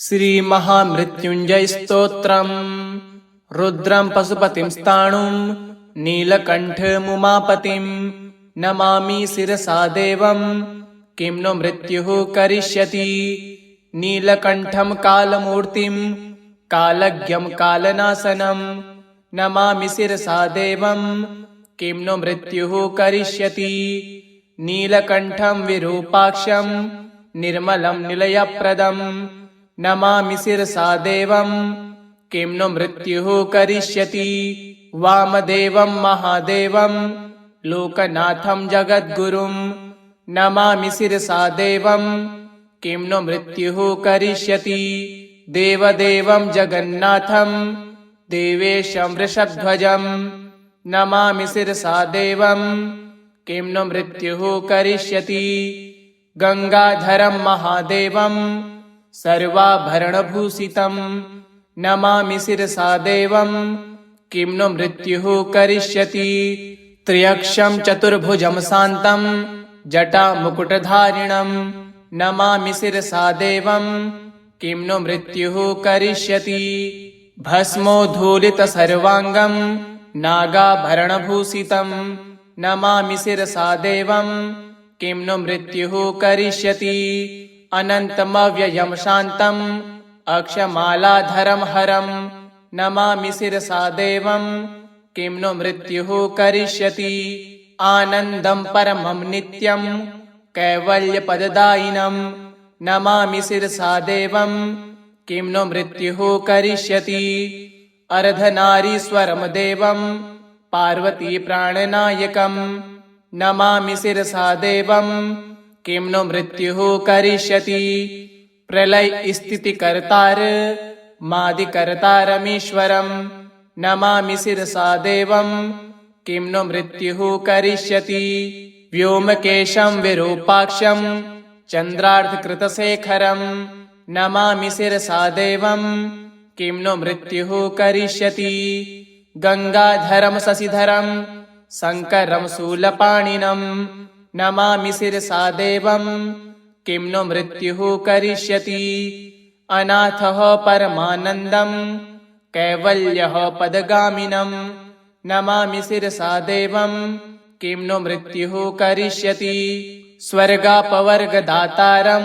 श्रीमहामृत्युञ्जय स्तोत्रम्। रुद्रं पशुपतिं स्थाणुं नीलकण्ठमुमापतिं नमामि शिरसा देवं किं नो मृत्युः करिष्यति। नीलकण्ठं कालमूर्तिं कालज्ञं कालनाशनं नमामि शिरसा देवं किं नो मृत्युः करिष्यति। नीलकण्ठं विरूपाक्षं निर्मलं निलयप्रदं नमामि शिरसा देवं किं नो मृत्युः करिष्यति। वामदेवं महादेवं लोकनाथं जगद्गुरुं नमामि शिरसा देवं किं नो मृत्युः करिष्यति। देवदेवं जगन्नाथं देवेशं वृषध्वजं नमामि शिरसा देवं किं नो मृत्युः करिष्यति। गंगाधरं महादेवं सर्वाभरणभूषितं नमामि शिरसा देवं किं नो मृत्युः करिष्यति। त्र्यक्षं चतुर्भुजं शान्तं जटामुकुटधारिणं नमामि शिरसा देवं किं नो मृत्युः करिष्यति। भस्मोद्धूलितसर्वाङ्गं नागाभरणभूषितं नमामि शिरसा देवं किं नो मृत्युः करिष्यति। अनन्तमव्ययं शान्तं अक्षमालाधरं हरं नमामि शिरसा देवं किं नो मृत्युः करिष्यति। आनन्दं परमं नित्यं कैवल्यपददायिनं नमामि शिरसा देवं किं नो मृत्युः करिष्यति। अर्धनारीश्वरं देवं पार्वतीप्राणनायकं नमामि शिरसा देवं किं नो मृत्युः करिष्यति। प्रलयस्थितिकर्तार मादिकर्तारमीश्वरं नमामि शिरसा देवं किं नो मृत्युः करिष्यति। व्योमकेशं विरूपाक्षं चन्द्रार्धकृतशेखरं नमामि शिरसा देवं किं नो मृत्युः करिष्यति। गंगाधरं शशिधरं शङ्करं शूलपाणिनं नमामि शिरसा देवं किं नो मृत्युः करिष्यति। अनाथः परमानन्दं कैवल्यः पदगामिनं नमामि शिरसा देवं किं नो मृत्युः करिष्यति। स्वर्गापवर्गदातारं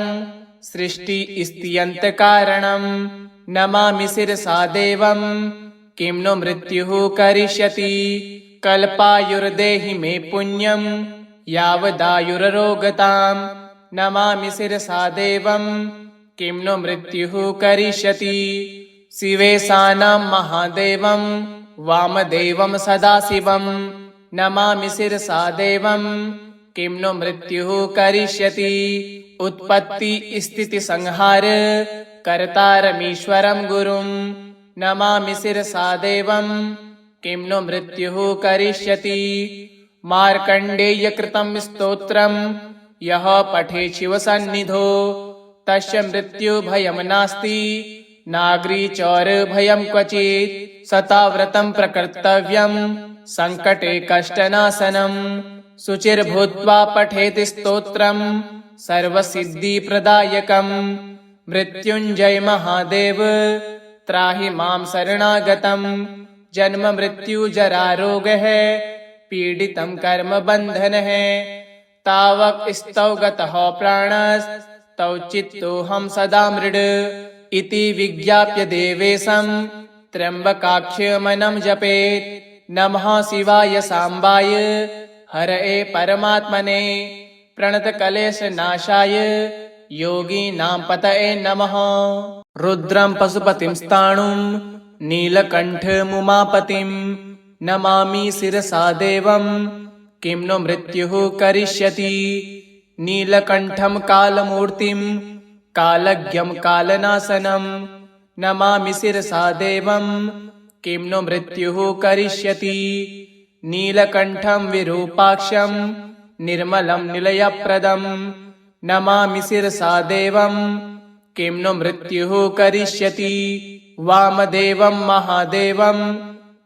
सृष्टिस्थित्यन्तकारणं नमामि शिरसा देवं किं नो मृत्युः करिष्यति। कल्पायुर्देहि मे पुण्यं यावदायुररोगतां नमामि शिरसा देवं किं नो मृत्युः करिष्यति। शिवेशानां महादेवं वामदेवं सदाशिवं नमामि शिरसा देवं किं नो मृत्युः करिष्यति। उत्पत्तिस्थितिसंहार कर्तारमीश्वरं गुरुं नमामि शिरसा देवं किं नो मृत्युः करिष्यति। मार्कण्डेयकृतं स्तोत्रं यः पठेत् शिवसन्निधौ तस्य मृत्युभयं नास्ति नाग्रिचौरभयं क्वचित्। शताव्रतं प्रकर्तव्यं सङ्कटे कष्टनाशनं शुचिर्भूत्वा पठेत् स्तोत्रं सर्वसिद्धिप्रदायकं। मृत्युञ्जय महादेव त्राहि मां शरणागतं जन्म मृत्यु जरा रोगः पीडितं कर्म बन्धनः। तावक स्तौ गतः प्राणस्तौ चित्तोऽहं सदा मृड इति विज्ञाप्य देवेशं त्र्यम्बकाख्यमनं जपेत्। नमः शिवाय साम्बाय हरये परमात्मने प्रणतकलेशनाशाय योगीनां पतये नमः। रुद्रं पशुपतिं स्थाणुं नीलकण्ठमुमापतिं नमामि शिरसा देवं किं नो मृत्युः करिष्यति। नीलकण्ठं कालमूर्तिं कालज्ञं कालनाशनं नमामि शिरसा देवं किं नो मृत्युः करिष्यति। नीलकण्ठं विरूपाक्षं निर्मलं निलयप्रदं नमामि शिरसा देवं किं नो मृत्युः करिष्यति। वामदेवं महादेवं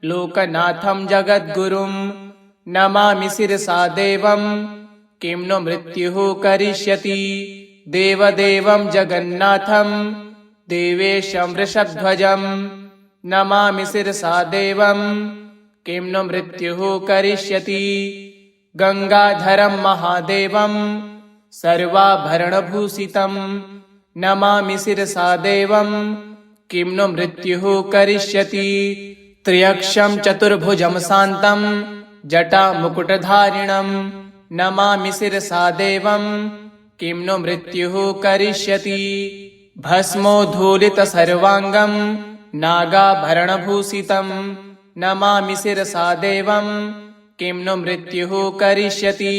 लोकनाथं जगद्गुरुं नमामि शिरसा देवं किं नो मृत्युः करिष्यति। देवदेवं जगन्नाथं देवेशं वृषध्वजं नमामि शिरसा देवं किं नु मृत्युः करिष्यति गंगाधरं महादेवं सर्वाभरणभूषितं नमामि शिरसा देवं किं नु मृत्युः करिष्यति त्र्यक्षं चतुर्भुजं शान्तं जटामुकुटधारिणं नमामि शिरसा देवं किं नु मृत्युः करिष्यति भस्मोद्धूलितसर्वाङ्गं नागाभरणभूषितं नमामि शिरसा देवं किं नु मृत्युः करिष्यति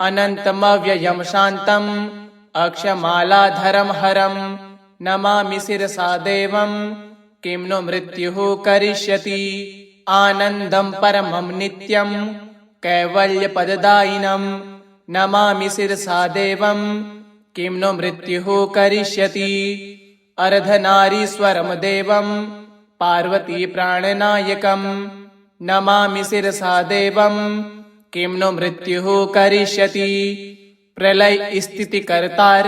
अनन्तमव्ययं शान्तं अक्षमालाधरं हरं नमामि शिरसा देवं किं नु मृत्युः करिष्यति आनन्दं परमं नित्यं कैवल्यपददायिनं नमामि शिरसा देवं किं नु मृत्युः करिष्यति अर्धनारीश्वरं देवं पार्वतीप्राणनायकं नमामि शिरसा देवं किं नु मृत्युः करिष्यति प्रलयस्थितिकर्तार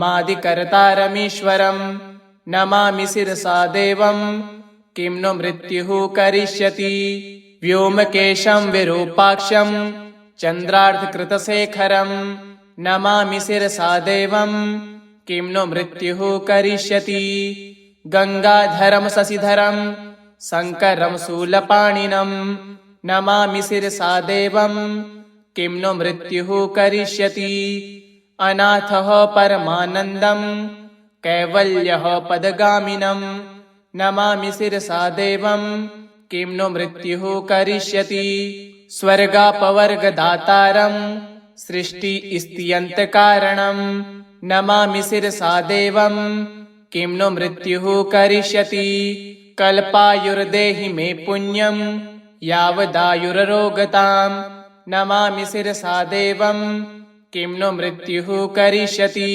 मादिकर्तारमीश्वरं नमामि शिरसा देवं किं नु मृत्युः करिष्यति व्योमकेशं विरूपाक्षं चन्द्रार्धकृतशेखरं नमामि शिरसा देवं किं नु मृत्युः करिष्यति गंगाधरं शशिधरं शङ्करं शूलपाणिनं नमामि शिरसा देवं किं नु मृत्युः करिष्यति अनाथः परमानन्दं कैवल्यः पदगामिनं नमामि शिरसा देवं किं नु मृत्युः करिष्यति स्वर्गापवर्गदातारं सृष्टिस्थित्यन्तकारणं नमामि शिरसा देवं किं नु मृत्युः करिष्यति कल्पायुर्देहि मे पुण्यं यावदायुररोगतां नमामि शिरसा देवं किं नु मृत्युः करिष्यति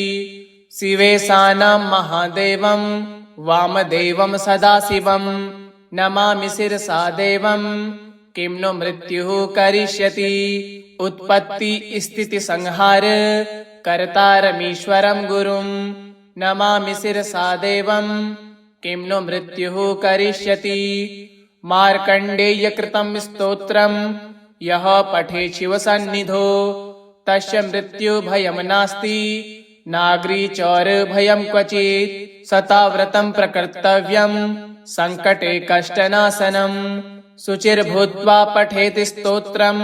शिवेशानां महादेवं वामदेवं सदाशिवं नमामि शिरसा देवं किं नु मृत्युः करिष्यति उत्पत्तिस्थितिसंहार कर्तारमीश्वरं गुरुं नमामि शिरसा देवं किं नु मृत्युः करिष्यति मार्कण्डेयकृतं स्तोत्रं यः पठेत् शिवसन्निधौ तस्य मृत्युभयं नास्ति नाग्रीचौरभयं क्वचित् शताव्रतं प्रकर्तव्यं सङ्कटे कष्टनाशनं शुचिर्भूत्वा पठेत् स्तोत्रं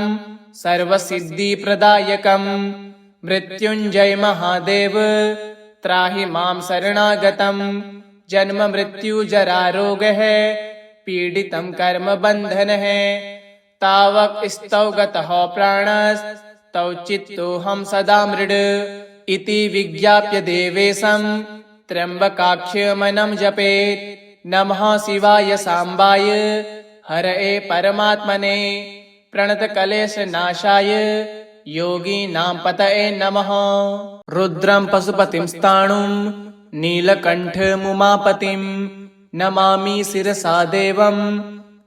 सर्वसिद्धिप्रदायकं मृत्युञ्जय महादेव त्राहि मां शरणागतं जन्म मृत्युजरारोगः पीडितं कर्मबन्धनः तावक स्तौ गतः प्राणस्तौ चित्तोऽहं सदा मृड इति विज्ञाप्य देवेशं त्र्यम्बकाख्यमनं जपेत् नमः शिवाय साम्बाय हरये परमात्मने प्रणतकलेशनाशाय योगीनां पतये नमः रुद्रं पशुपतिं स्थाणुं नीलकण्ठमुमापतिं नमामि शिरसा देवं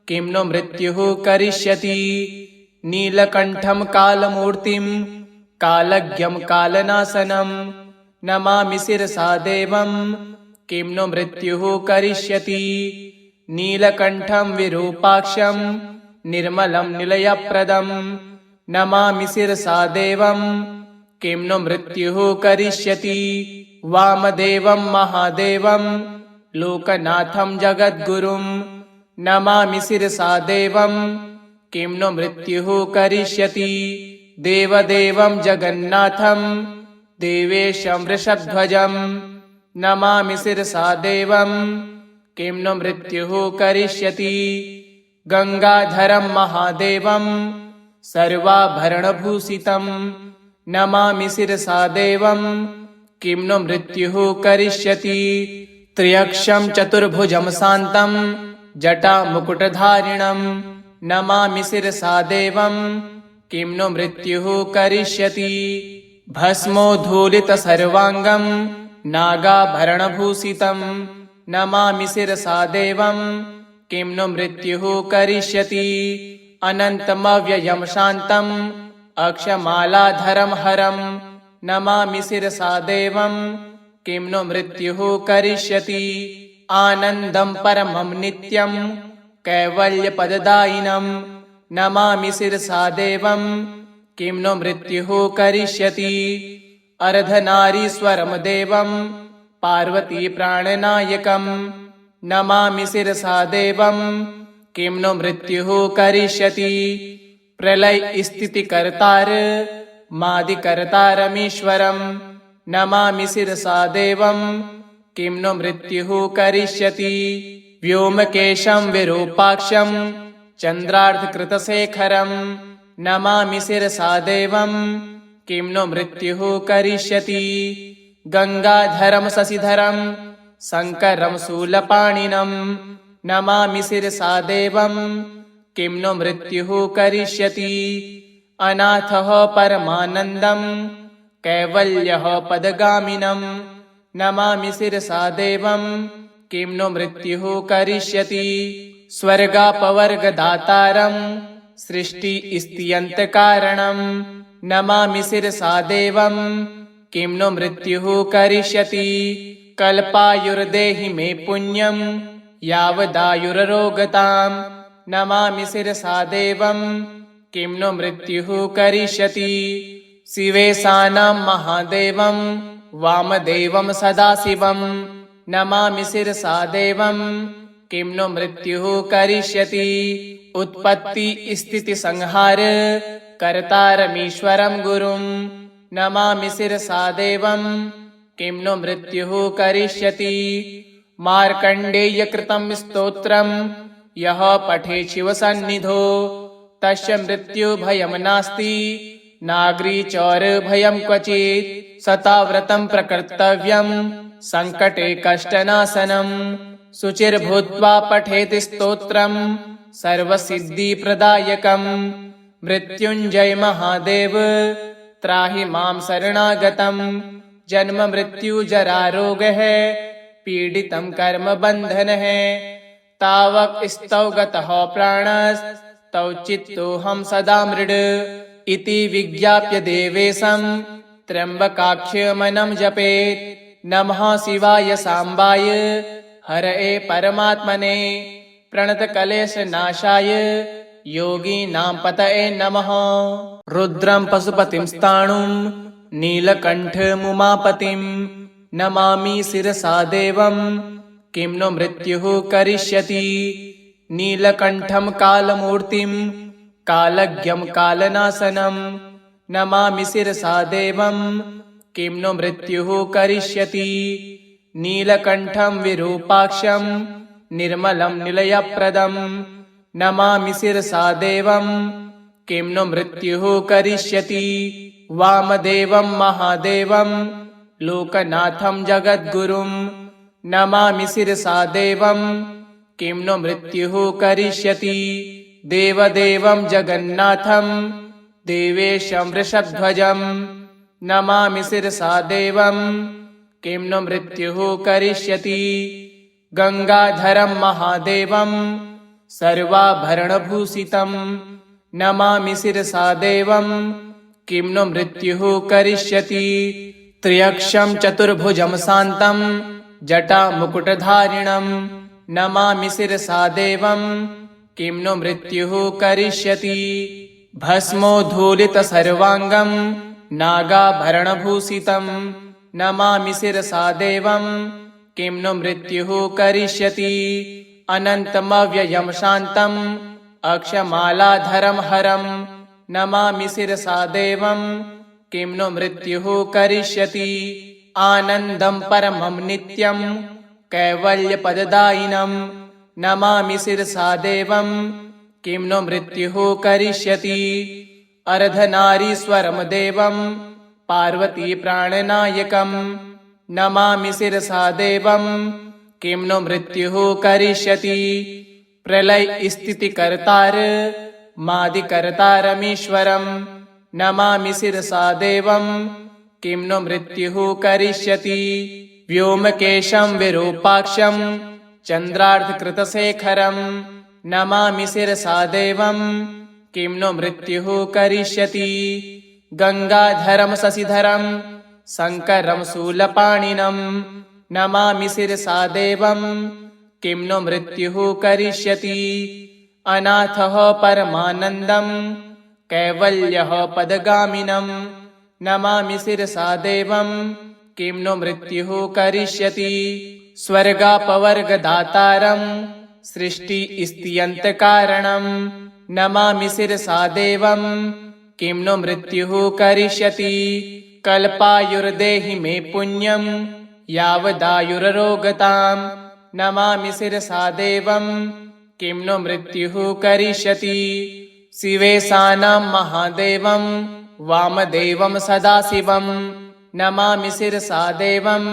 किं नु मृत्युः करिष्यति नीलकण्ठं कालमूर्तिं कालज्ञं कालनाशनं नमामि शिरसा देवं किं नु मृत्युः करिष्यति नीलकण्ठं विरूपाक्षं निर्मलं निलयप्रदं नमामि शिरसा देवं किं नु मृत्युः करिष्यति वामदेवं महादेवं लोकनाथं जगद्गुरुं नमामि शिरसा देवं किं नु मृत्युः करिष्यति देवदेवं जगन्नाथं देवेशं वृषध्वजं नमामि शिरसा देवं किं नु मृत्युः करिष्यति गंगाधरं महादेवं सर्वाभरणभूषितं नमामि शिरसा देवं किं नु मृत्युः करिष्यति त्र्यक्षं चतुर्भुजं शान्तं जटामुकुटधारिणं नमामि शिरसा देवं किं नु मृत्युः करिष्यति भस्मोद्धूलितसर्वाङ्गं नागाभरणभूषितं नमामि शिरसा देवं किं नु मृत्युः करिष्यति अनन्तमव्ययं शान्तं अक्षमालाधरं हरं नमामि शिरसा देवं किं नो मृत्युः करिष्यति। आनन्दं परमं नित्यं कैवल्यपददायिनं नमामि शिरसा देवं किं नो मृत्युः करिष्यति। अर्धनारीश्वरं देवं पार्वती प्राणनायकं नमामि शिरसा देवं किं नो मृत्युः करिष्यति। प्रलय स्थितिकर्तार मादिकर्तारमीश्वरं नमामि शिरसा देवं किं नो मृत्युः करिष्यति। व्योमकेशं विरूपाक्षं चन्द्रार्धकृतशेखरं नमामि शिरसा देवं किं नो मृत्युः करिष्यति। गङ्गाधरं शशिधरं शङ्करं शूलपाणिनं नमामि शिरसा देवं किं नो मृत्युः करिष्यति। अनाथः परमानन्दं कैवल्यः पदगामिनं नमामि शिरसा देवं किं नो मृत्युः करिष्यति। स्वर्गापवर्गदातारं सृष्टिस्थित्यन्तकारणं नमामि शिरसा देवं किं नो मृत्युः करिष्यति। कल्पायुर्देहि मे पुण्यं यावदायुररोगतां नमामि शिरसा देवं किं नो मृत्युः करिष्यति। शिवेशानां महादेवं वामदेवं सदाशिवं नमामि शिरसा देवं किं नो मृत्युः करिष्यति। उत्पत्तिस्थितिसंहार कर्तारमीश्वरं गुरुं नमामि शिरसा देवं किं नो मृत्युः करिष्यति। मार्कण्डेयकृतं स्तोत्रं यः पठेत् शिवसन्निधौ तस्य मृत्युभयं नास्ति नाग्रिचौरभयं क्वचित्। शताव्रतं प्रकर्तव्यं सङ्कटे कष्टनाशनं शुचिर्भूत्वा पठेत् स्तोत्रं सर्वसिद्धिप्रदायकं। मृत्युञ्जय महादेव त्राहि मां शरणागतं जन्म मृत्युजरारोगः पीडितं कर्मबन्धनः। तावक स्तौ गतः प्राणस्तौ चित्तोऽहं सदा मृड इति विज्ञाप्य देवेशं त्र्यम्बकाख्यमनं जपेत्। नमः शिवाय साम्बाय हरये परमात्मने प्रणतकलेशनाशाय योगीनां पतये नमः। रुद्रं पशुपतिं स्थाणुं नीलकण्ठमुमापतिं नमामि शिरसा देवं किं नो मृत्युः करिष्यति। नीलकण्ठं कालमूर्तिं कालज्ञं कालनाशनं नमामि शिरसा देवं किं नो मृत्युः करिष्यति। नीलकण्ठं विरूपाक्षं निर्मलं निलयप्रदं नमामि शिरसा देवं किं नो मृत्युः करिष्यति। वामदेवं महादेवं लोकनाथं जगद्गुरुं नमामि शिरसा देवं किं नो मृत्युः करिष्यति। देवदेवं जगन्नाथं देवेशं वृषध्वजं नमामि शिरसा देवं किं नो मृत्युः करिष्यति। गङ्गाधरं महादेवं सर्वाभरणभूषितं नमामि शिरसा देवं किं नो मृत्युः करिष्यति। त्र्यक्षं चतुर्भुजं शान्तं जटामुकुटधारिणं नमामि शिरसा देवं किं नो मृत्युः करिष्यति। भस्मोद्धूलितसर्वाङ्गं नागाभरणभूषितं नमामि शिरसा देवं किं नो मृत्युः करिष्यति। अनन्तमव्ययं शान्तम् अक्षमालाधरं हरं नमामि शिरसा देवं किं नो मृत्युः करिष्यति। आनन्दं परमं नित्यं कैवल्यपददायिनं नमामि शिरसा देवं किं नो मृत्युः करिष्यति। अर्धनारीश्वरं देवं पार्वती प्राणनायकं नमामि शिरसा देवं किं नो मृत्युः करिष्यति। प्रलय स्थितिकर्तार मादिकर्तारमीश्वरं नमामि शिरसा देवं किं नो मृत्युः करिष्यति। व्योमकेशं विरूपाक्षं चन्द्रार्धकृतशेखरं नमामि शिरसा देवं किं नो मृत्युः करिष्यति। गङ्गाधरं शशिधरं शङ्करं शूलपाणिनं नमामि शिरसा देवं किं नो मृत्युः करिष्यति अनाथः परमानन्दं कैवल्यः पदगामिनं नमामि शिरसा देवं किं नो मृत्युः करिष्यति स्वर्गापवर्गदातारं सृष्टिस्थित्यन्तकारणं नमामि शिरसा देवं किं नो मृत्युः करिष्यति कल्पायुर्देहि मे पुण्यं यावदायुररोगतां नमामि शिरसा देवं किं नो मृत्युः करिष्यति शिवेशानं महादेवं वामदेवं सदाशिवं नमामि शिरसा देवं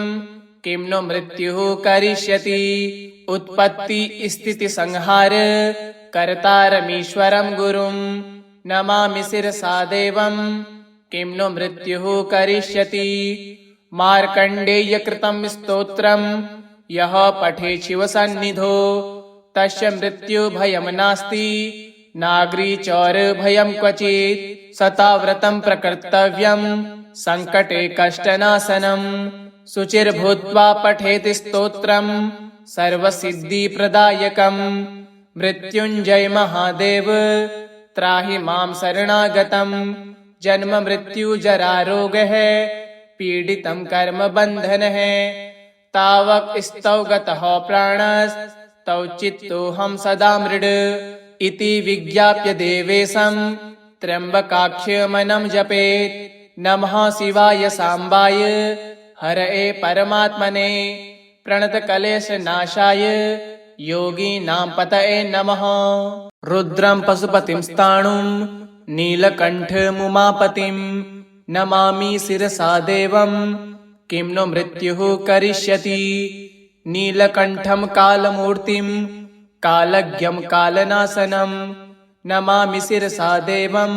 किं नो मृत्युः करिष्यति उत्पत्तिस्थितिसंहार कर्तारमीश्वरं गुरुं नमामि शिरसा देवं किं नो मृत्युः करिष्यति मार्कण्डेयकृतं स्तोत्रं यः पठेत् शिवसन्निधौ तस्य मृत्युभयं नास्ति नाग्रिचौरभयं क्वचित् शताव्रतं प्रकर्तव्यं सङ्कटे कष्टनाशनं शुचिर्भूत्वा पठेत् स्तोत्रं सर्वसिद्धिप्रदायकं मृत्युञ्जय महादेव त्राहि मां शरणागतं जन्म मृत्यु जरा रोगः पीडितं कर्म बन्धनः तावक स्तौ गतः प्राणस्तौ चित्तोऽहं सदा मृड इति विज्ञाप्य देवेशं त्र्यम्बकाख्यमनं जपेत् नमः शिवाय साम्बाय हरये परमात्मने प्रणतकलेशनाशाय योगीनां पतये नमः रुद्रं पशुपतिं स्थाणुं नीलकण्ठमुमापतिं नमामि शिरसा देवं किं नो मृत्युः करिष्यति नीलकण्ठं कालमूर्तिं कालज्ञं कालनाशनं नमामि शिरसा देवं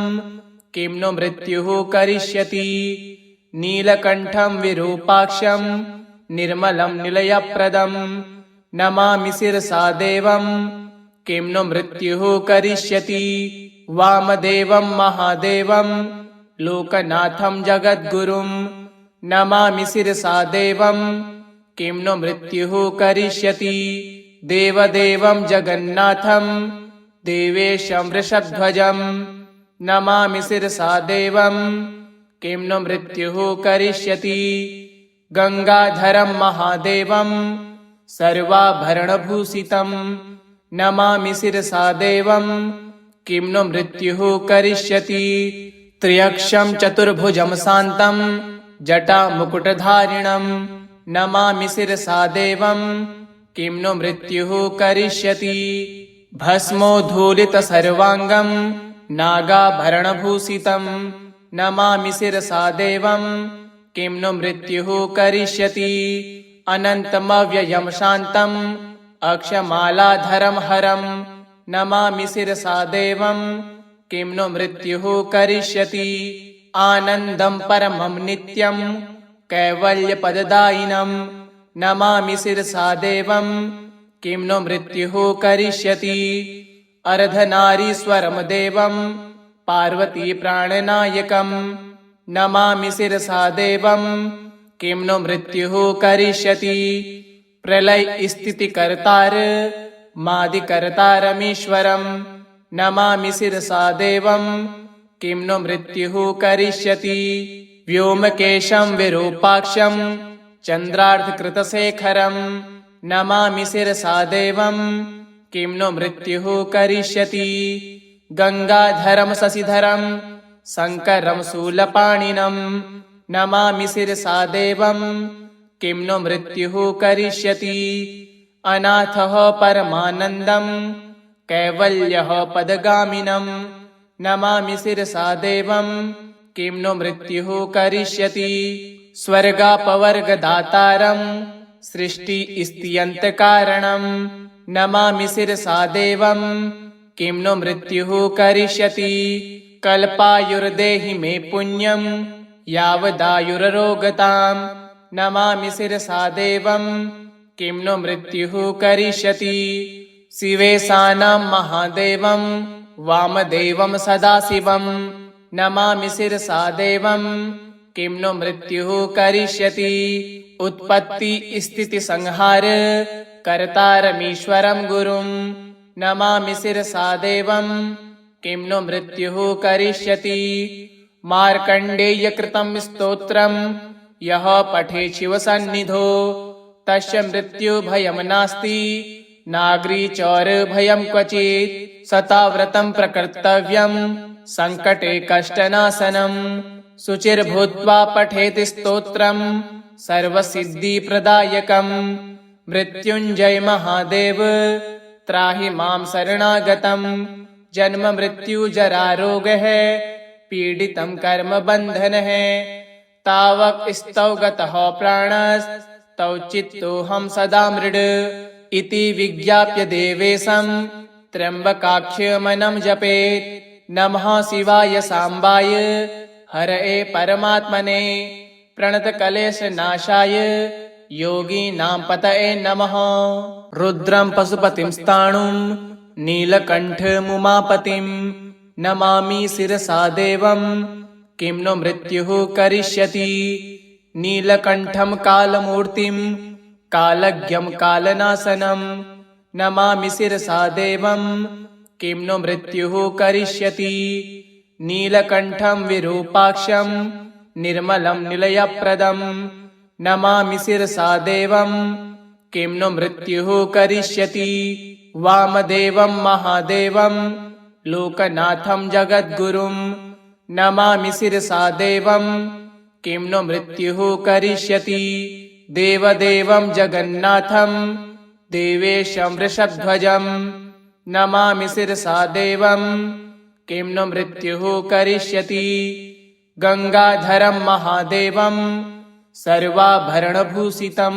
किं नो मृत्युः करिष्यति नीलकण्ठं विरूपाक्षं निर्मलं निलयप्रदं नमामि शिरसा देवं किं नो मृत्युः करिष्यति वामदेवं महादेवं लोकनाथं जगद्गुरुं नमामि शिरसा देवं किं नो मृत्युः करिष्यति देवदेवं जगन्नाथं देवेशं वृषध्वजं नमामि शिरसा देवं किं नो मृत्युः करिष्यति गङ्गाधरं महादेवं सर्वाभरणभूषितं नमामि शिरसा देवं किं नो मृत्युः करिष्यति त्र्यक्षं चतुर्भुजं शान्तं जटामुकुटधारिणं नमामि शिरसा देवं किं नो मृत्युः करिष्यति भस्मोद्धूलितसर्वाङ्गं नागाभरणभूषितं नमामि शिरसा देवं किं नो मृत्युः करिष्यति अनन्तमव्ययं शान्तम् अक्षमालाधरं हरं नमामि शिरसा देवं किं नो मृत्युः करिष्यति आनन्दं परमं नित्यं कैवल्यपददायिनं नमामि शिरसा देवं किं नो मृत्युः करिष्यति अर्धनारीश्वरं देवं पार्वतीप्राणनायकं नमामि शिरसा देवं किं नो मृत्युः करिष्यति प्रलयस्थितिकर्तार मादिकर्तारमीश्वरं नमामि शिरसा देवं किं नो मृत्युः करिष्यति व्योमकेशं विरूपाक्षं चन्द्रार्धकृतशेखरं नमामि शिरसा देवं किं नो मृत्युः करिष्यति गङ्गाधरं शशिधरं शङ्करं शूलपाणिनं नमामि शिरसा देवं किं नो मृत्युः करिष्यति अनाथः परमानन्दं कैवल्यः पदगामिनं नमामि शिरसा देवं किं नो मृत्युः करिष्यति स्वर्गापवर्गदातारं सृष्टिस्थित्यन्तकारणं नमामि शिरसा देवं किं नो मृत्युः करिष्यति कल्पायुर्देहि मे पुण्यं यावदायुररोगतां नमामि शिरसा देवं किं नो मृत्युः करिष्यति शिवेशानं महादेवं वामदेवं सदाशिवं नमामि शिरसा देवं किं नो मृत्युः करिष्यति। उत्पत्ति स्थिति संहार कर्तारमीश्वरं गुरुं नमामि शिरसा देवं किं नो मृत्युः करिष्यति। मार्कण्डेय कृतं स्तोत्रं यः पठे शिवसन्निधौ तस्य मृत्युभयं नास्ति नाग्रीचौरभयं क्वचित्। सताव्रतं प्रकर्तव्यं संकटे कष्टनाशनं शुचिर्भूत्वा पठेत् स्तोत्रं सर्वसिद्धिप्रदायकं। मृत्युञ्जय महादेव त्राहि मां शरणागतं जन्म मृत्यु जरा रोगः पीडितं कर्म बन्धनः। तावक स्तौ गतः प्राणस्तौ चित्तोऽहं सदा मृड इति विज्ञाप्य देवेशं त्र्यम्बकाख्यमनं जपेत्। नमः शिवाय साम्बाय हरये परमात्मने प्रणतकलेशनाशाय योगीनां पतये नमः। रुद्रं पशुपतिं स्थाणुं नीलकण्ठमुमापतिं नमामि शिरसा देवं किं नो मृत्युः करिष्यति। नीलकण्ठं कालमूर्तिं कालज्ञं कालनाशनं नमामि शिरसा देवं किं नो मृत्युः करिष्यति। नीलकण्ठं विरूपाक्षं निर्मलं निलयप्रदं नमामि शिरसा देवं किं नो मृत्युः करिष्यति। वामदेवं महादेवं लोकनाथं जगद्गुरुं नमामि शिरसा देवं किं नो मृत्युः करिष्यति। देवदेवं जगन्नाथं देवेशं वृषध्वजं नमामि शिरसा देवं किं नो मृत्युः करिष्यति। गंगाधरं महादेवं सर्वाभरणभूषितं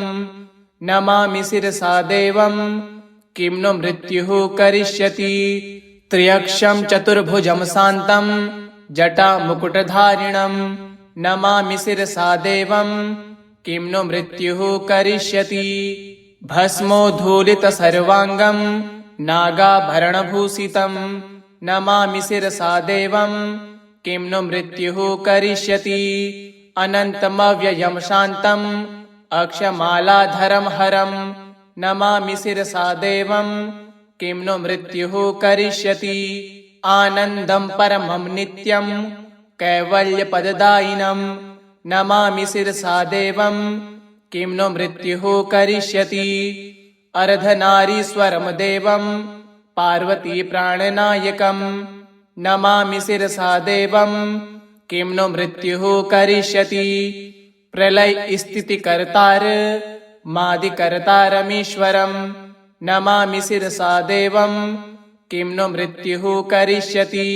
नमामि शिरसा देवं किं नो मृत्युः करिष्यति। त्र्यक्षं चतुर्भुजं शान्तं जटामुकुटधारिणं नमामि शिरसा देवं किं नो मृत्युः करिष्यति। भस्मोद्धूलितसर्वाङ्गं नागाभरणभूषितं नमामि शिरसा देवं किं नो मृत्युः करिष्यति। अनन्तमव्ययं शान्तम् अक्षमालाधरं हरं नमामि शिरसा देवं किं नो मृत्युः करिष्यति। आनन्दं परमं नित्यं कैवल्यपददायिनं नमामि शिरसा देवं किं नो मृत्युः करिष्यति। अर्धनारीश्वरं देवं पार्वती प्राणनायकं नमामि शिरसा देवं किं नो मृत्युः करिष्यति। प्रलय स्थितिकर्तार मादिकर्तारमीश्वरं नमामि शिरसा देवं किं नो मृत्युः करिष्यति।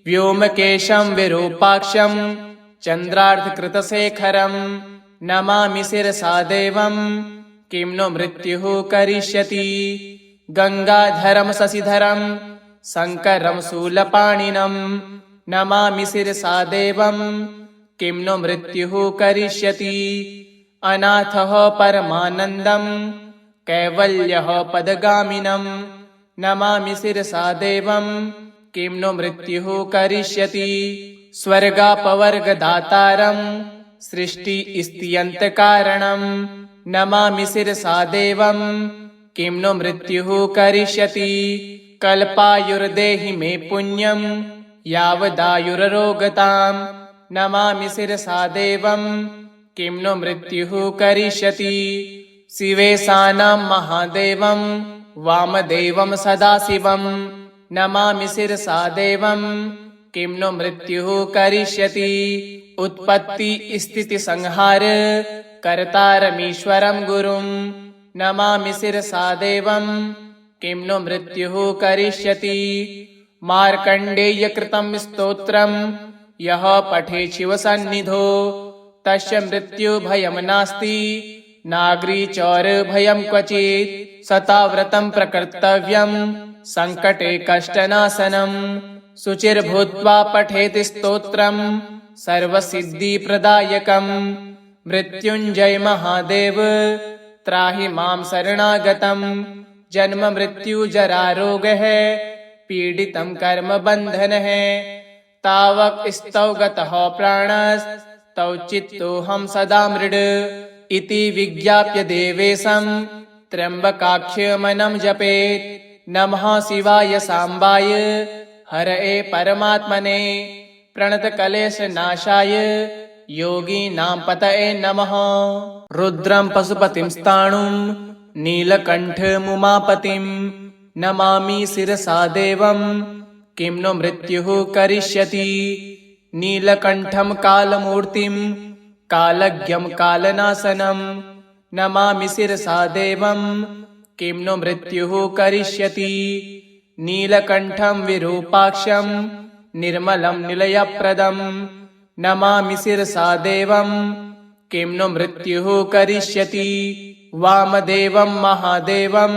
व्योमकेशं विरूपाक्षं चन्द्रार्धकृतशेखरं नमामि शिरसा देवं किं नो मृत्युः करिष्यति। गंगाधरं शशिधरं शङ्करं शूलपाणिनं नमामि शिरसा देवं किं नो मृत्युः करिष्यति। अनाथः परमानन्दं कैवल्यः पदगामिनं नमामि शिरसा देवं किं नो मृत्युः करिष्यति। स्वर्गापवर्गदातारं सृष्टिस्थित्यन्तकारणं नमामि शिरसा देवं किं नो मृत्युः करिष्यति। कल्पायुर्देहि मे पुण्यं यावदायुररोगतां नमामि शिरसा देवं किं नो मृत्युः करिष्यति। शिवेशानां महादेवं वामदेवं सदाशिवं नमामि शिरसा देवं किं नो मृत्युः करिष्यति। उत्पत्ति स्थिति संहार कर्तारमीश्वरं गुरुं नमामि शिरसा देवं किं नो मृत्युः करिष्यति। मार्कण्डेय कृतं स्तोत्रं यः पठे शिवसन्निधौ तस्य मृत्युभयं नास्ति नाग्रीचौरभयं क्वचित्। सताव्रतं प्रकर्तव्यं संकटे कष्टनाशनं शुचिर्भूत्वा पठेत् स्तोत्रं सर्वसिद्धिप्रदायकं। मृत्युञ्जय महादेव त्राहि मां शरणागतं जन्म मृत्यु जरा रोगः पीडितं कर्म बन्धनः। तावक स्तौ गतः प्राणस्तौ तौ चित्तोऽहं सदा मृड इति विज्ञाप्य देवेशं त्र्यम्बकाख्यमनं जपेत्। नमः शिवाय सांबाय हरये परमात्मने प्रणतकलेशनाशाय योगीनां पतये नमः। रुद्रं पशुपतिं स्थाणुं नीलकण्ठमुमापतिं नमामि शिरसा देवं किं नो मृत्युः करिष्यति। नीलकण्ठं कालमूर्तिं कालज्ञं कालनाशनं नमामि शिरसा देवं किं नो मृत्युः करिष्यति। नीलकण्ठं विरूपाक्षं निर्मलं निलयप्रदं नमामि शिरसा देवं किं नो मृत्युः करिष्यति। वामदेवं महादेवं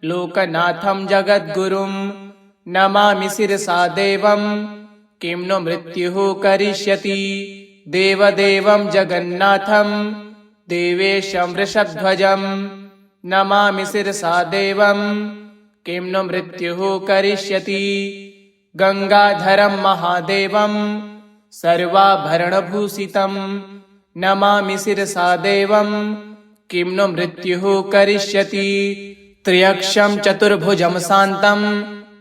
लोकनाथं जगद्गुरुं नमामि शिरसा देवं किं नो मृत्युः करिष्यति। देवदेवं जगन्नाथं देवेशं वृषध्वजं नमामि शिरसा देवं किं नो मृत्युः करिष्यति। गंगाधरं महादेवं सर्वाभरणभूषितं नमामि शिरसा देवं किं नो मृत्युः करिष्यति। त्र्यक्षं चतुर्भुजं शान्तं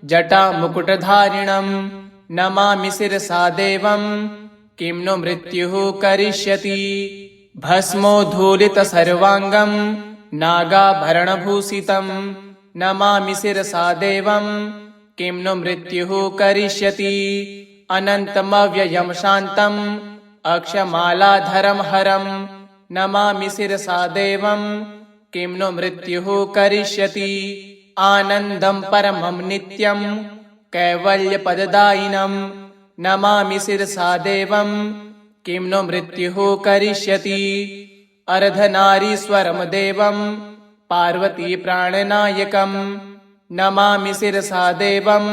जटामुकुटधारिणं नमामि शिरसा देवं किं नो मृत्युः करिष्यति। भस्मोद्धूलितसर्वाङ्गं नागाभरणभूषितं नमामि शिरसा देवं किं नो मृत्युः करिष्यति। अनन्तमव्ययं शान्तम् अक्षमालाधरं हरं नमामि शिरसा देवं किं नो मृत्युः करिष्यति। आनन्दं परमं नित्यं कैवल्यपददायिनं नमामि शिरसा देवं किं नो मृत्युः करिष्यति। अर्धनारीश्वरं देवं पार्वतीप्राणनायकं नमामि शिरसा देवं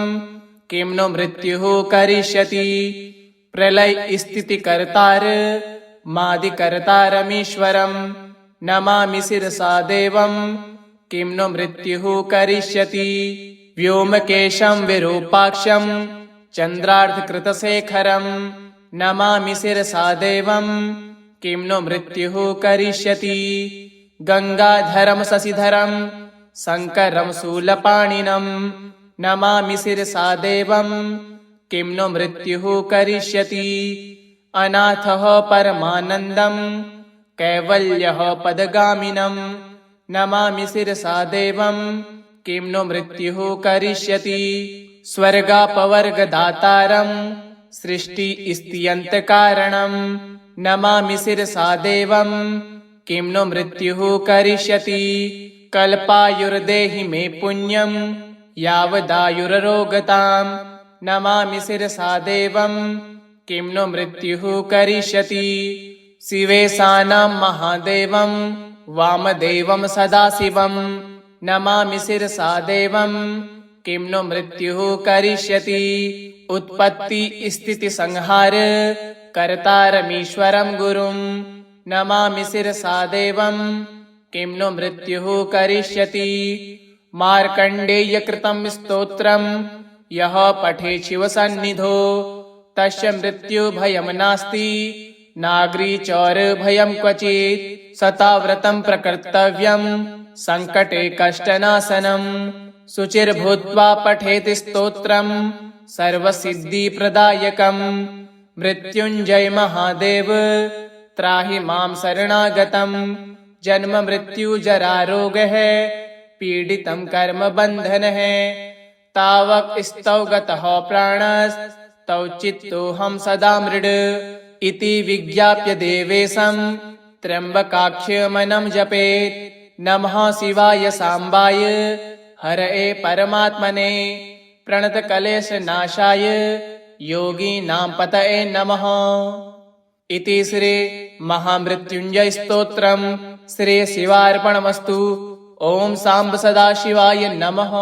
किं नो मृत्युः करिष्यति। प्रलयस्थितिकर्तार मादिकर्तारमीश्वरं नमामि शिरसा देवं किं नो मृत्युः करिष्यति। व्योमकेशं विरूपाक्षं चन्द्रार्धकृतशेखरं नमामि शिरसा देवं किं नो मृत्युः करिष्यति। गंगाधरं शशिधरं शङ्करं शूलपाणिनं नमामि शिरसा देवं किं नो मृत्युः करिष्यति। अनाथः परमानन्दं कैवल्यः पदगामिनं नमामि शिरसा देवं किं नो मृत्युः करिष्यति। स्वर्गापवर्गदातारं सृष्टिस्थित्यन्तकारणं नमामि शिरसा देवं किं नो मृत्युः करिष्यति। कल्पायुर्देहि मे पुण्यं यावदायुररोगतां नमामि शिरसा देवं किं नो मृत्युः करिष्यति। शिवेशानां महादेवं वामदेवं सदाशिवं नमामि शिरसा देवं किं नो मृत्युः करिष्यति। उत्पत्तिस्थितिसंहार कर्तारमीश्वरं गुरुं नमामि शिरसा देवं किं नो मृत्युः करिष्यति। मार्कण्डेयकृतं स्तोत्रं यः पठेत् शिवसन्निधौ तस्य मृत्युभयं नास्ति नाग्रिचौरभयं क्वचित्। शताव्रतं प्रकर्तव्यं सङ्कटे कष्टनाशनं शुचिर्भूत्वा पठेत् स्तोत्रं सर्वसिद्धिप्रदायकं। मृत्युञ्जय महादेव त्राहि मां शरणागतं जन्म मृत्युजरारोगः पीडितं कर्मबन्धनः। तावक स्तौ गतः प्राणस्तौ चित्तोऽहं सदा मृड इति विज्ञाप्य देवेशं त्र्यम्बकाख्यमनं जपेत्। नमः शिवाय सांबाय हरये परमात्मने प्रणतकलेशनाशाय योगीनां पतये नमः। इति श्री महामृत्युञ्जय स्तोत्रम् श्री शिवार्पणमस्तु। ओम सांब सदाशिवाय नमः।